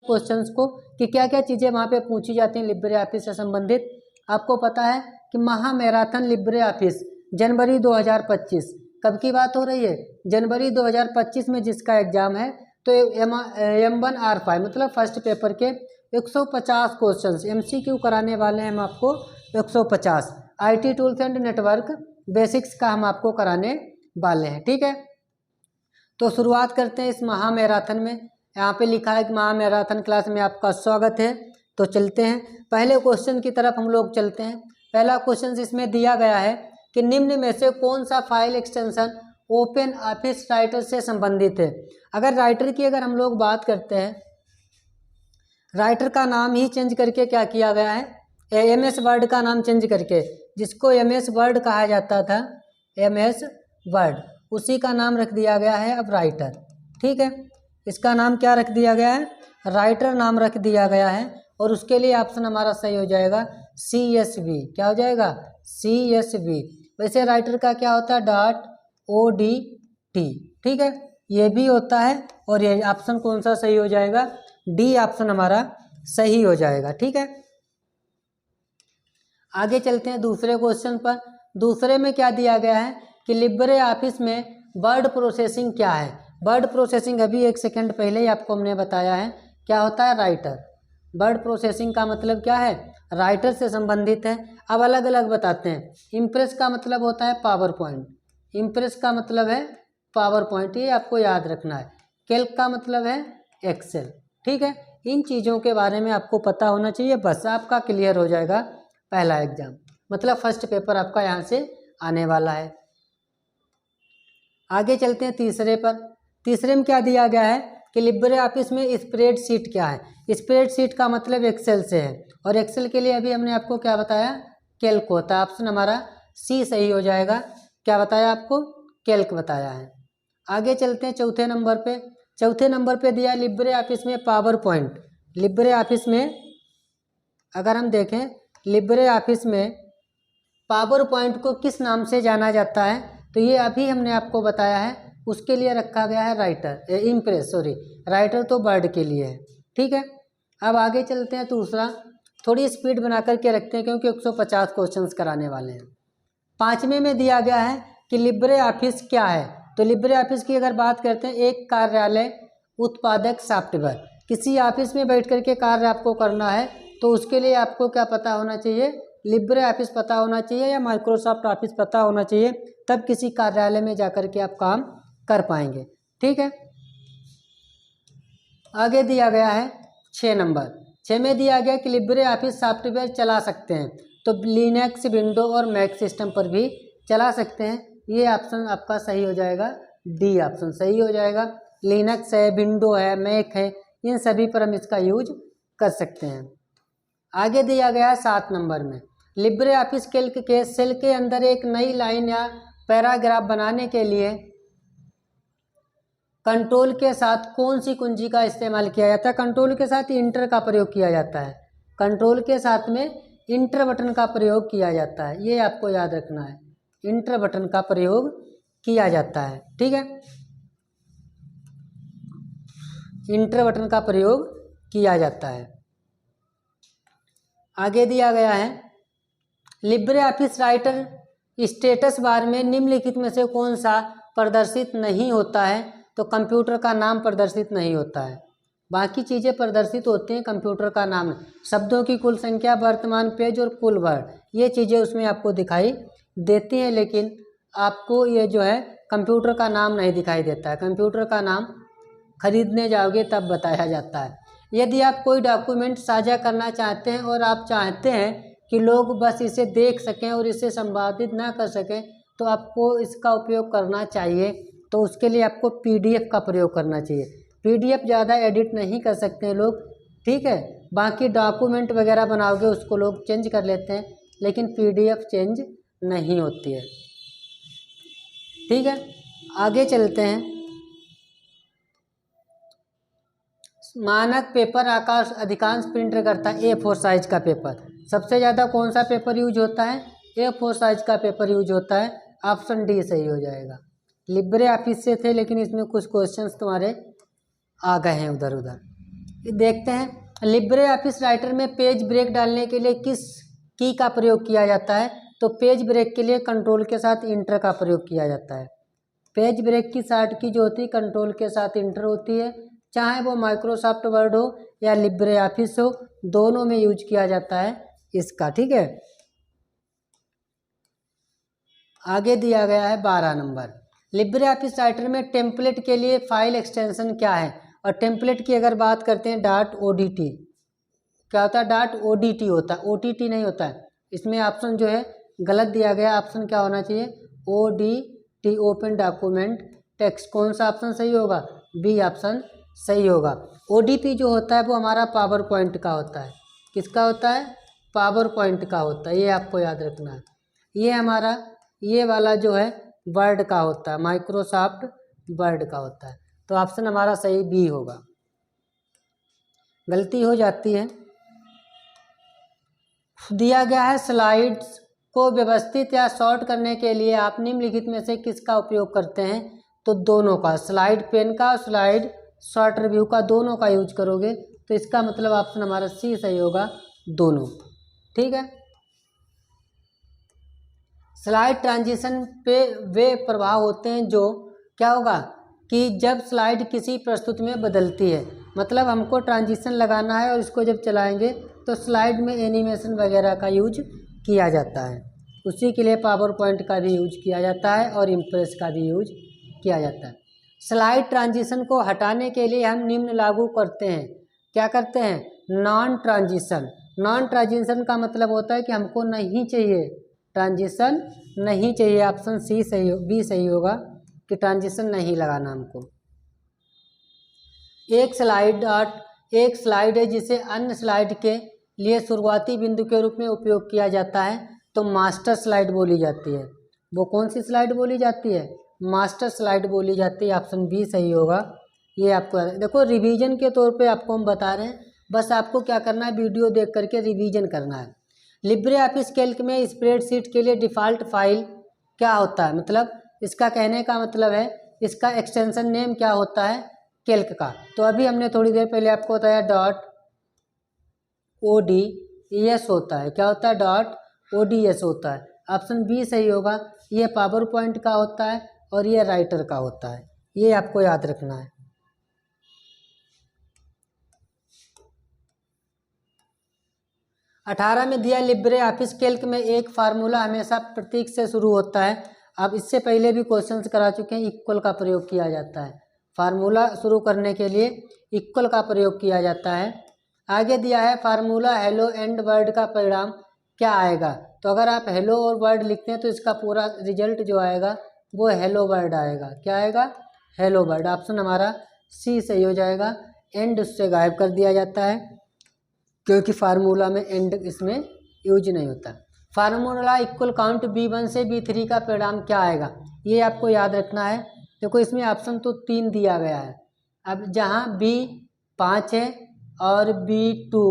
Questions को कि क्या क्या चीज़ें वहाँ पे पूछी जाती हैं लिब्रे ऑफिस से संबंधित। आपको पता है कि महा मैराथन लिब्रे ऑफिस जनवरी 2025, कब की बात हो रही है? जनवरी 2025 में जिसका एग्जाम है। तो M1R5 मतलब फर्स्ट पेपर के 150 क्वेश्चंस MCQ कराने वाले हैं हम आपको 150। IT tools and network basics का हम आपको कराने वाले हैं, ठीक है। तो शुरुआत करते हैं इस महा मैराथन में। यहाँ पे लिखा है कि महा मैराथन क्लास में आपका स्वागत है। तो चलते हैं पहले क्वेश्चन की तरफ हम लोग चलते हैं। पहला क्वेश्चन इसमें दिया गया है कि निम्न में से कौन सा file extension open office writer से संबंधित है। अगर राइटर की अगर हम लोग बात करते हैं, राइटर का नाम ही चेंज करके क्या किया गया है, MS वर्ड का नाम चेंज करके, जिसको MS वर्ड कहा जाता था, MS वर्ड, उसी का नाम रख दिया गया है अब राइटर, ठीक है। इसका नाम क्या रख दिया गया है, राइटर नाम रख दिया गया है। और उसके लिए ऑप्शन हमारा सही हो जाएगा CSV। क्या हो जाएगा, CSV। वैसे राइटर का क्या होता है, .ODT, ठीक है, ये भी होता है। और ये ऑप्शन कौन सा सही हो जाएगा, D ऑप्शन हमारा सही हो जाएगा, ठीक है। आगे चलते हैं दूसरे क्वेश्चन पर। दूसरे में क्या दिया गया है कि लिब्रे ऑफिस में वर्ड प्रोसेसिंग क्या है। वर्ड प्रोसेसिंग अभी एक सेकंड पहले ही आपको हमने बताया है क्या होता है, राइटर। वर्ड प्रोसेसिंग का मतलब क्या है, राइटर से संबंधित है। अब अलग अलग बताते हैं। इम्प्रेस का मतलब होता है पावर पॉइंट, इम्प्रेस का मतलब है पावर पॉइंट, ये आपको याद रखना है। कैल्क का मतलब है एक्सेल, ठीक है। इन चीज़ों के बारे में आपको पता होना चाहिए, बस आपका क्लियर हो जाएगा पहला एग्जाम, मतलब फर्स्ट पेपर आपका यहाँ से आने वाला है। आगे चलते हैं तीसरे पर। तीसरे में क्या दिया गया है कि लिब्रे ऑफिस में स्प्रेडशीट क्या है। स्प्रेडशीट का मतलब एक्सेल से है, और एक्सेल के लिए अभी हमने आपको क्या बताया, कैल्क होता है। ऑप्शन हमारा C सही हो जाएगा। क्या बताया आपको, कैल्क बताया है। आगे चलते हैं चौथे नंबर पे। चौथे नंबर पे दिया लिब्रे ऑफिस में पावर पॉइंट। लिब्रे ऑफिस में अगर हम देखें, लिब्रे ऑफिस में पावर पॉइंट को किस नाम से जाना जाता है, तो ये अभी हमने आपको बताया है। उसके लिए रखा गया है राइटर, इम्प्रेस, सॉरी, राइटर तो वर्ड के लिए है, ठीक है। अब आगे चलते हैं दूसरा, थोड़ी स्पीड बना करके रखते हैं क्योंकि 150 क्वेश्चंस कराने वाले हैं। पाँचवें में दिया गया है कि लिब्रे ऑफिस क्या है। तो लिब्रे ऑफिस की अगर बात करते हैं, एक कार्यालय उत्पादक सॉफ्टवेयर। किसी ऑफिस में बैठ करके कार्य आपको करना है, तो उसके लिए आपको क्या पता होना चाहिए, लिब्रे ऑफिस पता होना चाहिए या माइक्रोसॉफ्ट ऑफिस पता होना चाहिए, तब किसी कार्यालय में जाकर के आप काम कर पाएंगे, ठीक है। आगे दिया गया है 6 नंबर। 6 में दिया गया कि लिब्रे ऑफिस सॉफ्टवेयर चला सकते हैं, तो लिनक्स, विंडो और मैक सिस्टम पर भी चला सकते हैं। ये ऑप्शन आपका सही हो जाएगा, D ऑप्शन सही हो जाएगा। लिनक्स है, विंडो है, मैक है, इन सभी पर हम इसका यूज कर सकते हैं। आगे दिया गया है 7 नंबर में, लिब्रे ऑफिस कैल्क के सेल के अंदर एक नई लाइन या पैराग्राफ बनाने के लिए कंट्रोल के साथ कौन सी कुंजी का इस्तेमाल किया जाता है। कंट्रोल के साथ इंटर का प्रयोग किया जाता है, कंट्रोल के साथ में इंटर बटन का प्रयोग किया जाता है, ये आपको याद रखना है, इंटर बटन का प्रयोग किया जाता है, ठीक है। इंटर बटन का प्रयोग किया जाता है। आगे दिया गया है Libre office writer status bar में निम्नलिखित में से कौन सा प्रदर्शित नहीं होता है। तो कंप्यूटर का नाम प्रदर्शित नहीं होता है, बाकी चीज़ें प्रदर्शित होती हैं, कंप्यूटर का नाम, शब्दों की कुल संख्या, वर्तमान पेज और कुल वर्ड, ये चीज़ें उसमें आपको दिखाई देती हैं, लेकिन आपको ये जो है कंप्यूटर का नाम नहीं दिखाई देता है। कंप्यूटर का नाम खरीदने जाओगे तब बताया जाता है। यदि आप कोई डॉक्यूमेंट साझा करना चाहते हैं और आप चाहते हैं कि लोग बस इसे देख सकें और इसे संपादित ना कर सकें, तो आपको इसका उपयोग करना चाहिए। तो उसके लिए आपको PDF का प्रयोग करना चाहिए। PDF ज़्यादा एडिट नहीं कर सकते हैं लोग, ठीक है। बाकी डॉक्यूमेंट वगैरह बनाओगे उसको लोग चेंज कर लेते हैं, लेकिन PDF चेंज नहीं होती है, ठीक है। आगे चलते हैं। मानक पेपर आकार अधिकांश प्रिंटर करता है A4 साइज का पेपर। सबसे ज़्यादा कौन सा पेपर यूज होता है, A4 साइज का पेपर यूज होता है। ऑप्शन D सही हो जाएगा। लिब्रे ऑफिस से थे, लेकिन इसमें कुछ क्वेश्चंस तुम्हारे आ गए हैं उधर उधर। देखते हैं लिब्रे ऑफिस राइटर में पेज ब्रेक डालने के लिए किस की का प्रयोग किया जाता है। तो पेज ब्रेक के लिए कंट्रोल के साथ इंटर का प्रयोग किया जाता है। पेज ब्रेक की शॉर्ट की जो होती है कंट्रोल के साथ इंटर होती है, चाहे वो माइक्रोसॉफ्ट वर्ड हो या लिब्रे ऑफिस हो, दोनों में यूज किया जाता है इसका। ठीक है, आगे दिया गया है 12 नंबर। लिब्रे ऑफिस राइटर में टेम्पलेट के लिए फाइल एक्सटेंशन क्या है। और टेम्पलेट की अगर बात करते हैं .odt क्या होता है, .odt होता है, OTT नहीं होता है। इसमें ऑप्शन जो है गलत दिया गया, ऑप्शन क्या होना चाहिए, ODT ओपन डॉक्यूमेंट टेक्स्ट। कौन सा ऑप्शन सही होगा, बी ऑप्शन सही होगा। ODP जो होता है वो हमारा पावर पॉइंट का होता है। किसका होता है, पावर पॉइंट का होता है, ये आपको याद रखना है। ये हमारा ये वाला जो है वर्ड का होता है, माइक्रोसॉफ्ट वर्ड का होता है। तो ऑप्शन हमारा सही बी होगा। गलती हो जाती है। दिया गया है स्लाइड्स को व्यवस्थित या शॉर्ट करने के लिए आप निम्नलिखित में से किसका उपयोग करते हैं। तो दोनों का, स्लाइड पेन का और स्लाइड शॉर्ट रिव्यू का, दोनों का यूज करोगे। तो इसका मतलब ऑप्शन हमारा सी सही होगा, दोनों। ठीक है, स्लाइड ट्रांजिशन पे वे प्रभाव होते हैं जो क्या होगा कि जब स्लाइड किसी प्रस्तुति में बदलती है, मतलब हमको ट्रांजिशन लगाना है और इसको जब चलाएंगे तो स्लाइड में एनिमेशन वगैरह का यूज किया जाता है। उसी के लिए पावर पॉइंट का भी यूज किया जाता है और इम्प्रेस का भी यूज किया जाता है। स्लाइड ट्रांजिशन को हटाने के लिए हम निम्न लागू करते हैं। क्या करते हैं, नॉन ट्रांजिशन। नॉन ट्रांजिशन का मतलब होता है कि हमको नहीं चाहिए, ट्रांजिशन नहीं चाहिए। ऑप्शन सी सही, बी सही होगा कि ट्रांजिशन नहीं लगाना हमको। एक स्लाइड है जिसे अन्य स्लाइड के लिए शुरुआती बिंदु के रूप में उपयोग किया जाता है, तो मास्टर स्लाइड बोली जाती है। वो कौन सी स्लाइड बोली जाती है, मास्टर स्लाइड बोली जाती है। ऑप्शन बी सही होगा। ये आपको देखो रिवीजन के तौर पे आपको हम बता रहे हैं, बस आपको क्या करना है, वीडियो देख करके रिवीजन करना है। लिब्रे ऑफिस कैल्क में स्प्रेडशीट के लिए डिफ़ॉल्ट फाइल क्या होता है, मतलब इसका कहने का मतलब है इसका एक्सटेंशन नेम क्या होता है, कैल्क का। तो अभी हमने थोड़ी देर पहले आपको बताया .ods होता है। क्या होता है, .ods होता है। ऑप्शन बी सही होगा। ये पावर पॉइंट का होता है और ये राइटर का होता है, ये आपको याद रखना है। अठारह में दिया लिब्रे ऑफिस कैल्क में एक फार्मूला हमेशा प्रतीक से शुरू होता है। अब इससे पहले भी क्वेश्चंस करा चुके हैं, इक्वल का प्रयोग किया जाता है। फार्मूला शुरू करने के लिए इक्वल का प्रयोग किया जाता है। आगे दिया है फार्मूला हेलो एंड वर्ड का परिणाम क्या आएगा। तो अगर आप हेलो और वर्ड लिखते हैं तो इसका पूरा रिजल्ट जो आएगा वो हेलो वर्ड आएगा। क्या आएगा, हेलो वर्ड। ऑप्शन हमारा सी सही हो जाएगा। एंड उससे गायब कर दिया जाता है क्योंकि फार्मूला में एंड इसमें यूज नहीं होता। फार्मूला इक्वल काउंट B1 से B3 का परिणाम क्या आएगा, ये आपको याद रखना है। देखो इसमें ऑप्शन तो 3 दिया गया है। अब जहाँ B 5 है और B2,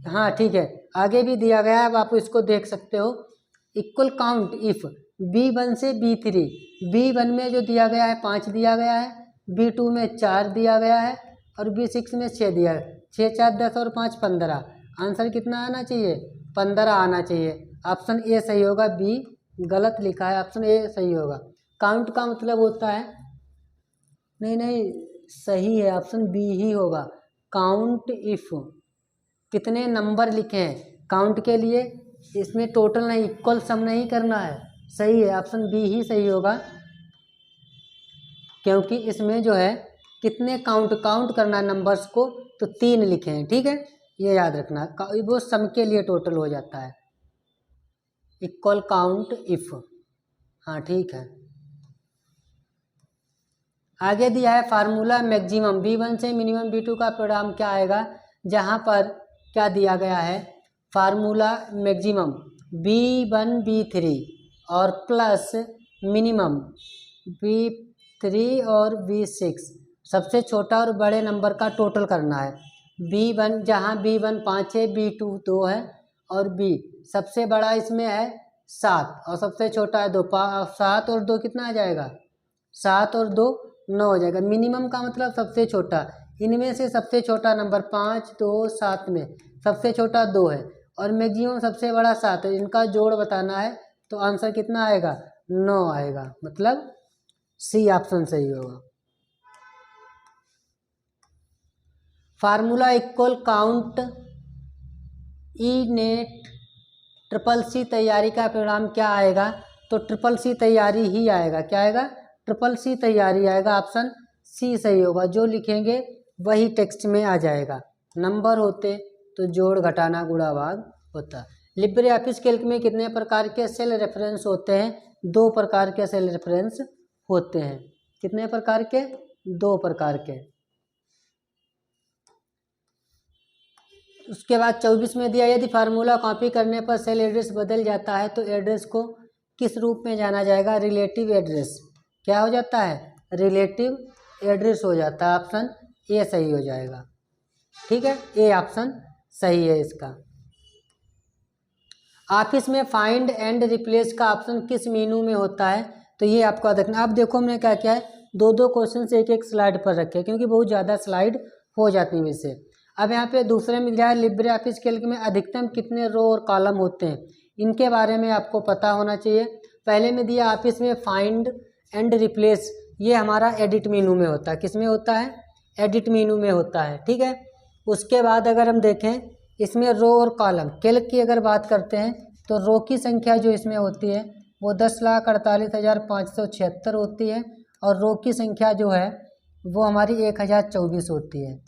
हाँ ठीक है, आगे भी दिया गया है। अब आप इसको देख सकते हो, इक्वल काउंट इफ B1 से B3। B1 में जो दिया गया है 5 दिया गया है, B2 में 4 दिया गया है और B6 में 6 दिया है। 6 4 10 और 5 15। आंसर कितना आना चाहिए, 15 आना चाहिए। ऑप्शन ए सही होगा, बी गलत लिखा है, ऑप्शन ए सही होगा। काउंट का मतलब होता है, नहीं सही है, ऑप्शन बी ही होगा। काउंट इफ कितने नंबर लिखे हैं काउंट के लिए, इसमें टोटल नहीं, इक्वल सम नहीं करना है। सही है, ऑप्शन बी ही सही होगा क्योंकि इसमें जो है कितने काउंट करना नंबर्स को, तो 3 लिखे हैं। ठीक है, ये याद रखना, वो सम के लिए टोटल हो जाता है। इक्वल काउंट इफ, हाँ ठीक है। आगे दिया है फार्मूला मैक्सिमम B1 से मिनिमम B2 का परिणाम क्या आएगा। जहाँ पर क्या दिया गया है, फार्मूला मैक्सिमम B1 B3 और प्लस मिनिमम B3 और B6, सबसे छोटा और बड़े नंबर का टोटल करना है। B1 जहाँ B1 5 है, B2 2 है और B सबसे बड़ा इसमें है 7 और सबसे छोटा है 2। 7 और 2 कितना आ जाएगा, 7 और 2 9 हो जाएगा। मिनिमम का मतलब सबसे छोटा, इनमें से सबसे छोटा नंबर 5, 2, 7 में सबसे छोटा 2 है और मैक्सिमम सबसे बड़ा 7 है। इनका जोड़ बताना है तो आंसर कितना आएगा? 9 आएगा, मतलब सी ऑप्शन सही होगा। Formula equal count E net triple C तैयारी का परिणाम क्या आएगा? तो ट्रिपल सी तैयारी ही आएगा। क्या आएगा? ट्रिपल सी तैयारी आएगा। ऑप्शन सी सही होगा। जो लिखेंगे वही टेक्स्ट में आ जाएगा। नंबर होते तो जोड़ घटाना गुणा भाग होता। लिब्रे ऑफिस कैल्क में कितने प्रकार के सेल रेफरेंस होते हैं? 2 प्रकार के सेल रेफरेंस होते हैं। कितने प्रकार के? 2 प्रकार के। उसके बाद 24 में दिया, यदि फार्मूला कॉपी करने पर सेल एड्रेस बदल जाता है तो एड्रेस को किस रूप में जाना जाएगा? Relative address. क्या हो जाता है? रिलेटिव एड्रेस हो जाता है। ऑप्शन ए सही हो जाएगा। ठीक है, ए ऑप्शन सही है इसका। ऑफिस में फाइंड एंड रिप्लेस का ऑप्शन किस मेनू में होता है? तो ये आपको देखना। अब देखो हमने क्या किया है, 2 क्वेश्चन एक एक स्लाइड पर रखे क्योंकि बहुत ज़्यादा स्लाइड हो जाती है वैसे। अब यहाँ पे दूसरे में दिया है लिब्रे ऑफिस कैल्क में अधिकतम कितने रो और कॉलम होते हैं, इनके बारे में आपको पता होना चाहिए। पहले में दिया ऑफिस में फाइंड एंड रिप्लेस, ये हमारा एडिट मेनू में होता है। किस में होता है? एडिट मेनू में होता है। ठीक है, उसके बाद अगर हम देखें इसमें रो और कॉलम कैल्क की अगर बात करते हैं तो रो की संख्या जो इसमें होती है वो 10,48,576 होती है और रो की संख्या जो है वो हमारी 1024 होती है,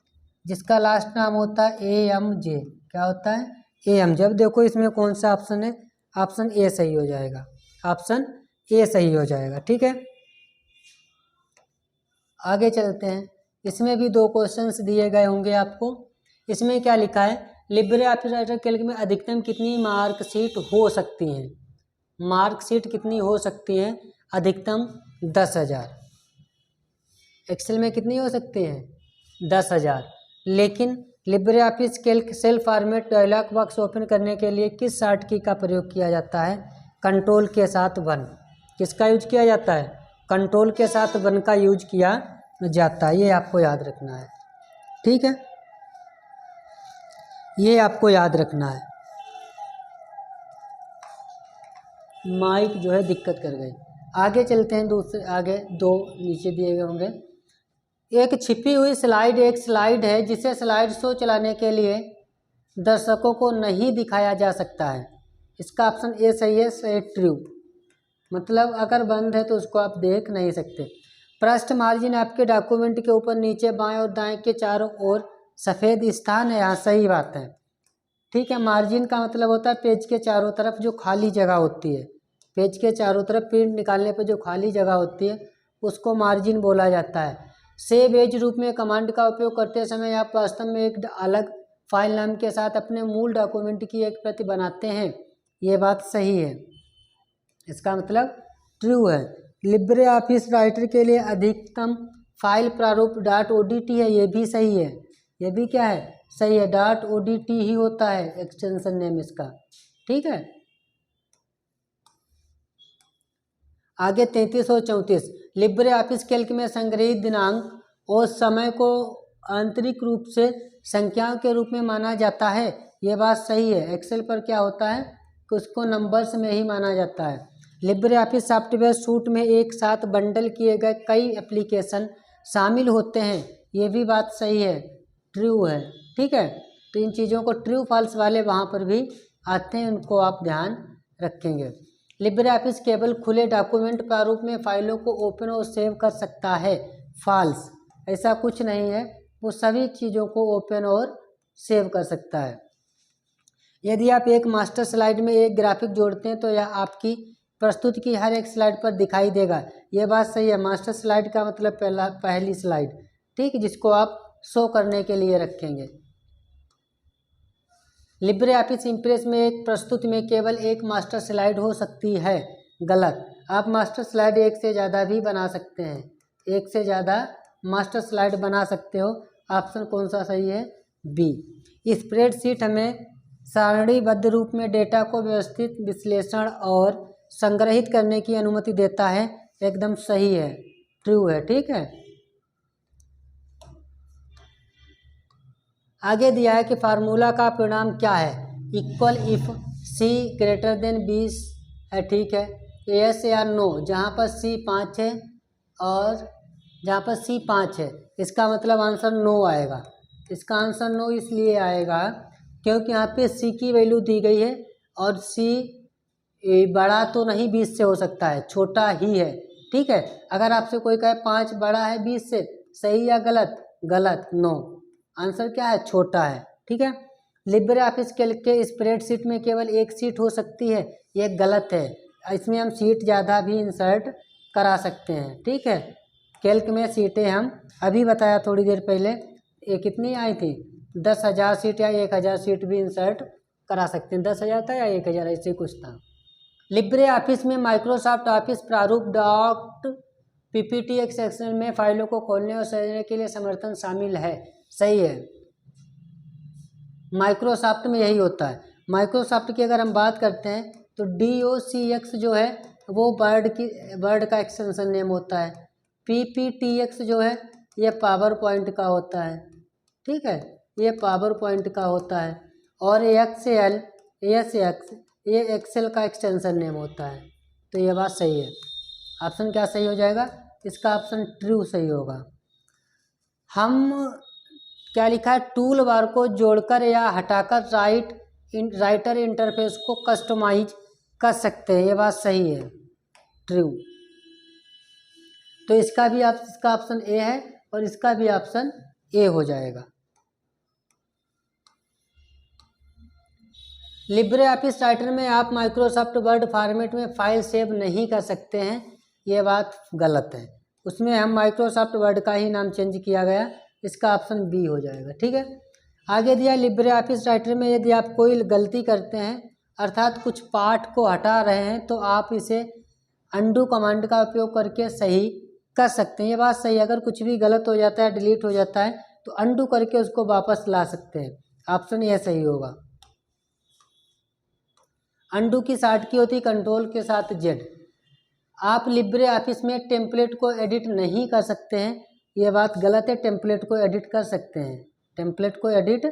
जिसका लास्ट नाम होता है AMJ। क्या होता है? AMJ। अब देखो इसमें कौन सा ऑप्शन है? ऑप्शन ए सही हो जाएगा। ऑप्शन ए सही हो जाएगा। ठीक है, आगे चलते हैं। इसमें भी 2 क्वेश्चंस दिए गए होंगे आपको। इसमें क्या लिखा है? लिब्रे ऑफिस राइटर कैल्क में अधिकतम कितनी मार्कशीट हो सकती हैं? मार्कशीट कितनी हो सकती हैं? अधिकतम 10,000। एक्सेल में कितनी हो सकती हैं? 10,000। लेकिन LibreOffice Calc cell format dialog box open करने के लिए किस शॉर्ट की का प्रयोग किया जाता है? कंट्रोल के साथ 1। किसका यूज किया जाता है? कंट्रोल के साथ 1 का यूज किया जाता है। ये आपको याद रखना है। ठीक है, ये आपको याद रखना है। माइक जो है दिक्कत कर गई। आगे चलते हैं। दूसरे आगे 2 नीचे दिए गए होंगे। एक छिपी हुई स्लाइड एक स्लाइड है जिसे स्लाइड शो चलाने के लिए दर्शकों को नहीं दिखाया जा सकता है। इसका ऑप्शन ए सही है, सही ट्रू। मतलब अगर बंद है तो उसको आप देख नहीं सकते। पृष्ठ मार्जिन आपके डॉक्यूमेंट के ऊपर, नीचे, बाएं और दाएं के चारों ओर सफ़ेद स्थान है। यहाँ सही बात है। ठीक है, मार्जिन का मतलब होता है पेज के चारों तरफ जो खाली जगह होती है। पेज के चारों तरफ प्रिंट निकालने पर जो खाली जगह होती है उसको मार्जिन बोला जाता है। सेव एज रूप में कमांड का उपयोग करते समय आप वास्तव में एक अलग फाइल नाम के साथ अपने मूल डॉक्यूमेंट की एक प्रति बनाते हैं। ये बात सही है, इसका मतलब ट्रू है। लिब्रे ऑफिस राइटर के लिए अधिकतम फाइल प्रारूप .odt है। ये भी सही है। ये भी क्या है? सही है। .odt ही होता है एक्सटेंशन नेम इसका। ठीक है, आगे 33 और 34। लिब्रे ऑफिस कैल्क में संग्रहित दिनांक और समय को आंतरिक रूप से संख्याओं के रूप में माना जाता है। ये बात सही है। एक्सेल पर क्या होता है कि उसको नंबर्स में ही माना जाता है। लिब्रे ऑफिस सॉफ्टवेयर सूट में एक साथ बंडल किए गए कई एप्लीकेशन शामिल होते हैं। ये भी बात सही है, ट्रू है। ठीक है, तो इन चीज़ों को ट्रू फॉल्स वाले वहाँ पर भी आते हैं, उनको आप ध्यान रखेंगे। लिब्रे ऑफिस केवल खुले डॉक्यूमेंट प्रारूप में फाइलों को ओपन और सेव कर सकता है। फॉल्स, ऐसा कुछ नहीं है। वो सभी चीज़ों को ओपन और सेव कर सकता है। यदि आप एक मास्टर स्लाइड में एक ग्राफिक जोड़ते हैं तो यह आपकी प्रस्तुति की हर एक स्लाइड पर दिखाई देगा। यह बात सही है। मास्टर स्लाइड का मतलब पहली स्लाइड, ठीक, जिसको आप शो करने के लिए रखेंगे। लिब्रे ऑफिस इम्प्रेस में एक प्रस्तुति में केवल एक मास्टर स्लाइड हो सकती है। गलत, आप मास्टर स्लाइड एक से ज़्यादा भी बना सकते हैं। एक से ज़्यादा मास्टर स्लाइड बना सकते हो। ऑप्शन कौन सा सही है? बी। स्प्रेडशीट हमें सारणीबद्ध रूप में डेटा को व्यवस्थित, विश्लेषण और संग्रहित करने की अनुमति देता है। एकदम सही है, ट्रू है। ठीक है, आगे दिया है कि फार्मूला का परिणाम क्या है, equal if C greater than 20 है, ठीक है, यस या नो, जहाँ पर सी 5 है और जहाँ पर सी 5 है इसका मतलब आंसर नो आएगा। इसका आंसर नो इसलिए आएगा क्योंकि यहाँ पे सी की वैल्यू दी गई है और सी बड़ा तो नहीं 20 से हो सकता है, छोटा ही है, ठीक है। अगर आपसे कोई कहे 5 बड़ा है 20 से, सही या गलत, गलत, नो, आंसर क्या है, छोटा है, ठीक है। लिब्रे ऑफिस कैल्क के स्प्रेडशीट में केवल एक सीट हो सकती है, ये गलत है, इसमें हम सीट ज़्यादा भी इंसर्ट करा सकते हैं, ठीक है। कैल्क में सीटें हम अभी बताया थोड़ी देर पहले, ये कितनी आई थी, 10,000 सीट या 1,000 सीट भी इंसर्ट करा सकते हैं, 10,000 था या 1,000 ऐसे कुछ था। लिब्रे ऑफिस में माइक्रोसॉफ्ट ऑफिस प्रारूप डॉक्ट पीपीटी एक्सेल में फाइलों को खोलने और सहेजने के लिए समर्थन शामिल है, सही है। माइक्रोसॉफ्ट में यही होता है। माइक्रोसॉफ्ट की अगर हम बात करते हैं तो DOCX जो है वो वर्ड का एक्सटेंशन नेम होता है, PPTX जो है ये पावर पॉइंट का होता है, ठीक है, ये पावर पॉइंट का होता है, और SX ये एक्सेल का एक्सटेंशन नेम होता है। तो ये बात सही है, ऑप्शन क्या सही हो जाएगा, इसका ऑप्शन ट्रू सही होगा। हम क्या लिखा है, टूल बार को जोड़कर या हटाकर राइटर इंटरफेस को कस्टमाइज कर सकते हैं, ये बात सही है, ट्रू। तो इसका ऑप्शन ए है और इसका भी ऑप्शन ए हो जाएगा। लिब्रे ऑफिस राइटर में आप माइक्रोसॉफ्ट वर्ड फॉर्मेट में फाइल सेव नहीं कर सकते हैं, ये बात गलत है, उसमें हम माइक्रोसॉफ्ट वर्ड का ही नाम चेंज किया गया, इसका ऑप्शन बी हो जाएगा, ठीक है। आगे दिया लिब्रे ऑफिस राइटर में यदि आप कोई गलती करते हैं अर्थात कुछ पार्ट को हटा रहे हैं तो आप इसे अंडू कमांड का उपयोग करके सही कर सकते हैं, ये बात सही है। अगर कुछ भी गलत हो जाता है, डिलीट हो जाता है तो अंडू करके उसको वापस ला सकते हैं, ऑप्शन ये सही होगा। अंडू की शॉर्ट की होती कंट्रोल के साथ जेड। आप लिब्रे ऑफिस में टेम्पलेट को एडिट नहीं कर सकते हैं, ये बात गलत है, टेम्पलेट को एडिट कर सकते हैं, टेम्पलेट को एडिट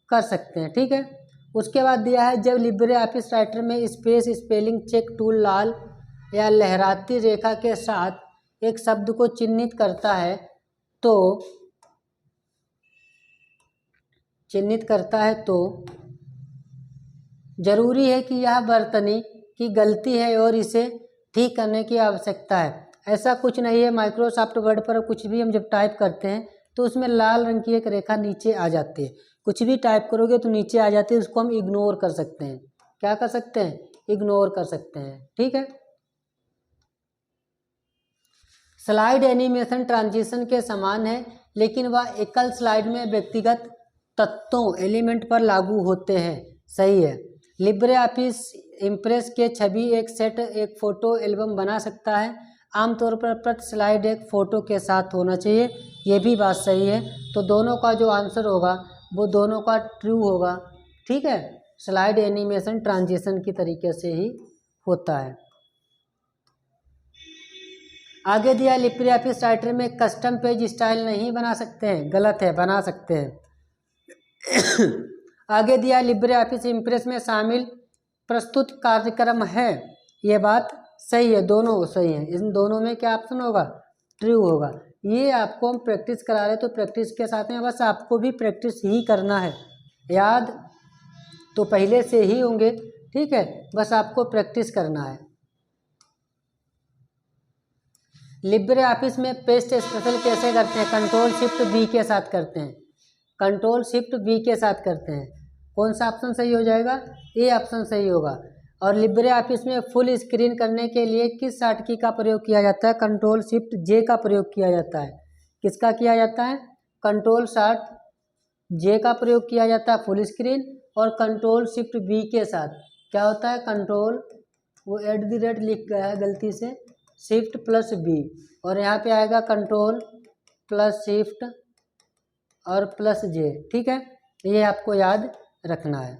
कर सकते हैं, ठीक है। उसके बाद दिया है जब लिब्रे ऑफिस राइटर में स्पेस स्पेलिंग चेक टूल लाल या लहराती रेखा के साथ एक शब्द को चिन्हित करता है तो जरूरी है कि यह वर्तनी की गलती है और इसे ठीक करने की आवश्यकता है। ऐसा कुछ नहीं है, माइक्रोसॉफ्ट वर्ड पर कुछ भी हम जब टाइप करते हैं तो उसमें लाल रंग की एक रेखा नीचे आ जाती है, कुछ भी टाइप करोगे तो नीचे आ जाती है, उसको हम इग्नोर कर सकते हैं, क्या कर सकते हैं, इग्नोर कर सकते हैं, ठीक है। स्लाइड एनिमेशन ट्रांजिशन के समान है लेकिन वह एकल स्लाइड में व्यक्तिगत तत्वों एलिमेंट पर लागू होते हैं, सही है। लिब्रे ऑफिस इम्प्रेस के छवि एक सेट एक फ़ोटो एल्बम बना सकता है, आमतौर पर प्रति स्लाइड एक फ़ोटो के साथ होना चाहिए, ये भी बात सही है। तो दोनों का जो आंसर होगा वो दोनों का ट्रू होगा, ठीक है। स्लाइड एनिमेशन ट्रांजिशन की तरीके से ही होता है। आगे दिया लिब्रे ऑफिस राइटर में कस्टम पेज स्टाइल नहीं बना सकते हैं, गलत है, बना सकते हैं। आगे दिया लिब्रे ऑफिस इम्प्रेस में शामिल प्रस्तुत कार्यक्रम है, ये बात सही है, दोनों सही हैं, इन दोनों में क्या ऑप्शन होगा, ट्रू होगा। ये आपको हम प्रैक्टिस करा रहे तो प्रैक्टिस के साथ में बस आपको भी प्रैक्टिस ही करना है, याद तो पहले से ही होंगे, ठीक है, बस आपको प्रैक्टिस करना है। लिब्रे ऑफिस में पेस्ट स्पेशल कैसे करते हैं, कंट्रोल शिफ्ट बी के साथ करते हैं, कंट्रोल शिफ्ट बी के साथ करते हैं। कौन सा ऑप्शन सही हो जाएगा, ए ऑप्शन सही होगा। और लिब्रे ऑफिस में फुल स्क्रीन करने के लिए किस शॉर्ट की का प्रयोग किया जाता है, कंट्रोल शिफ्ट जे का प्रयोग किया जाता है। किसका किया जाता है, कंट्रोल शॉर्ट जे का प्रयोग किया जाता है फुल स्क्रीन, और कंट्रोल शिफ्ट बी के साथ क्या होता है, कंट्रोल वो @ लिख गया है गलती से, शिफ्ट प्लस बी, और यहाँ पे आएगा कंट्रोल प्लस शिफ्ट और प्लस जे, ठीक है, ये आपको याद रखना है।